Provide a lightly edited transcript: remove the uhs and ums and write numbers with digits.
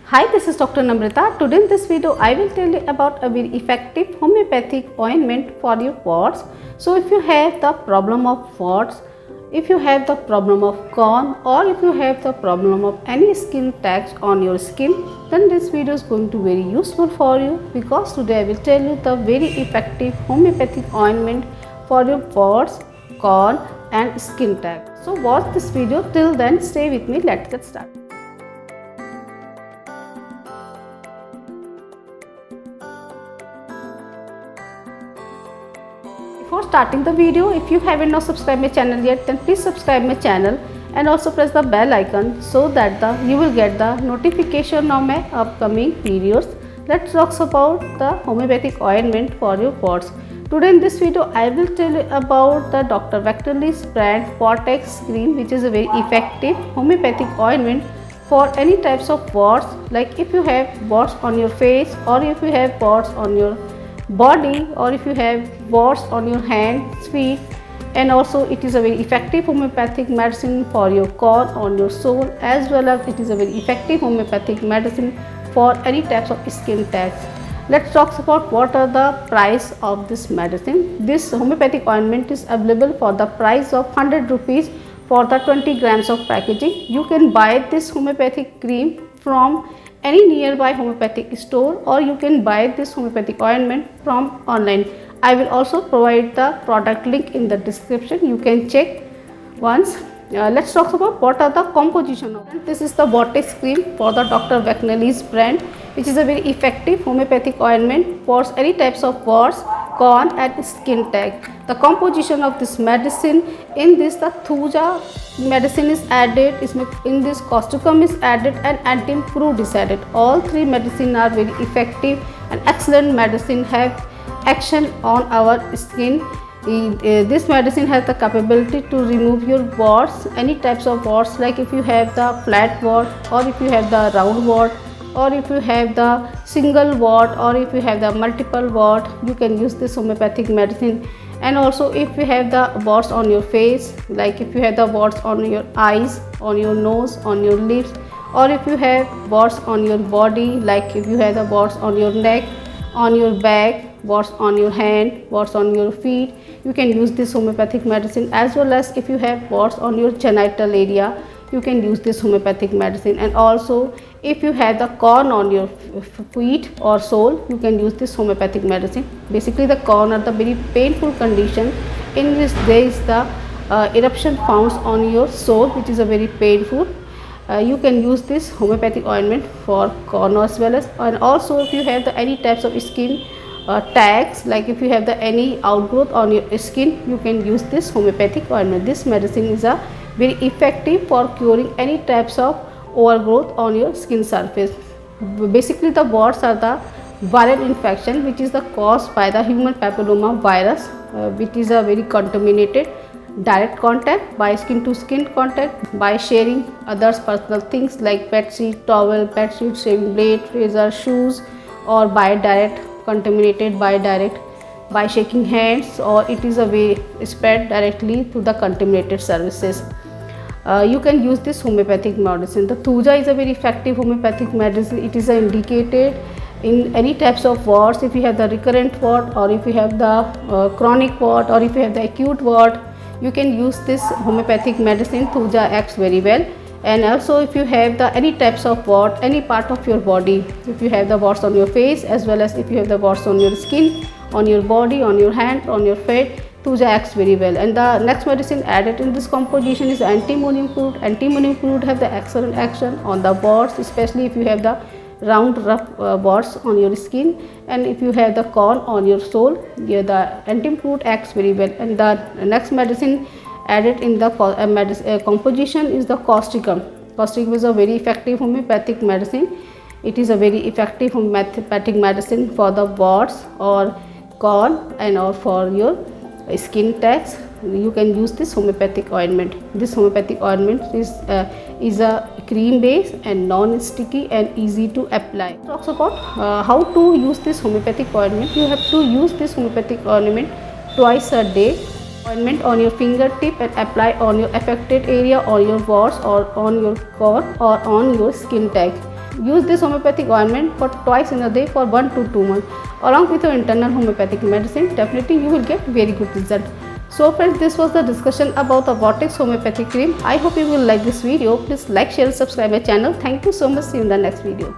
Hi, this is Dr. Namrata. Today in this video, I will tell you about a very effective homeopathic ointment for your warts. So if you have the problem of warts, if you have the problem of corn, or if you have the problem of any skin tags on your skin, then this video is going to be very useful for you, because today I will tell you the very effective homeopathic ointment for your warts, corn and skin tag. So watch this video till then. Stay with me. Let's get started. Before starting the video, if you haven't not subscribed my channel yet, then please subscribe my channel and also press the bell icon so that you will get the notification of my upcoming videos. Let's talk about the homeopathic ointment for your warts. Today in this video, I will tell you about the Dr. Vectorly's brand Vortex cream, which is a very effective homeopathic ointment for any types of warts, like if you have warts on your face, or if you have warts on your body, or if you have warts on your hands, feet. And also it is a very effective homeopathic medicine for your corn, on your sole, as well as it is a very effective homeopathic medicine for any types of skin tags. Let's talk about what are the price of this medicine. This homeopathic ointment is available for the price of 100 rupees for the 20 grams of packaging. You can buy this homeopathic cream from any nearby homeopathic store, or you can buy this homeopathic ointment from online. I will also provide the product link in the description. You can check once. Let's talk about what are the composition of it. This is the Vortex cream for the Dr. Vectorly's brand, which is a very effective homeopathic ointment for any types of warts, corn and skin tag. The composition of this medicine, in this the Thuja medicine is added, in this Causticum is added, and Antimprud is added. All three medicine are very effective and excellent medicine, have action on our skin. This medicine has the capability to remove your warts, any types of warts, like if you have the flat wart, or if you have the round wart, or if you have the single wart, or if you have the multiple wart, you can use this homeopathic medicine. And also if you have the warts on your face, like if you have the warts on your eyes, on your nose, on your lips, or if you have warts on your body, like if you have the warts on your neck, on your back, warts on your hand, warts on your feet, you can use this homeopathic medicine. As well as if you have warts on your genital area, you can use this homeopathic medicine. And also if you have the corn on your feet or sole, you can use this homeopathic medicine. Basically the corn are the very painful condition in which there is the eruption found on your sole, which is a very painful. You can use this homeopathic ointment for corn as well as. And also if you have any types of skin tags, like if you have any outgrowth on your skin, you can use this homeopathic ointment. This medicine is a very effective for curing any types of overgrowth on your skin surface. Basically the warts are the viral infection which is caused by the human papilloma virus, which is a very contaminated direct contact, by skin to skin contact, by sharing others personal things like pet sheet, towel, pet sheet, shaving blade, razor, shoes, or by direct contaminated by shaking hands, or it is a way spread directly to the contaminated surfaces. You can use this homeopathic medicine. The Thuja is a very effective homeopathic medicine. It is indicated in any types of warts. If you have the recurrent wart, or if you have the chronic wart, or if you have the acute wart, you can use this homeopathic medicine. Thuja acts very well. And also if you have any types of wart, any part of your body, if you have the warts on your face, as well as if you have the warts on your skin, on your body, on your hand, on your feet, Thuja acts very well. And the next medicine added in this composition is Antimonium Crude. Antimonium Crude have the excellent action on the warts, especially if you have the round rough warts on your skin, and if you have the corn on your sole, the Antimonium acts very well. And the next medicine added in the composition is the Causticum. Causticum is a very effective homeopathic medicine. It is a very effective homeopathic medicine for the warts or corn and or for your skin tags. You can use this homeopathic ointment. This homeopathic ointment is a cream base and non-sticky and easy to apply. Talks about how to use this homeopathic ointment. You have to use this homeopathic ointment twice a day. Ointment on your fingertip and apply on your affected area or your warts or on your corn or on your skin tag. Use this homeopathic ointment for twice in a day for 1 to 2 months along with your internal homeopathic medicine. Definitely you will get very good result. So friends, this was the discussion about the Vortex homeopathic cream. I hope you will like this video. Please like, share, subscribe my channel. Thank you so much. See you in the next video.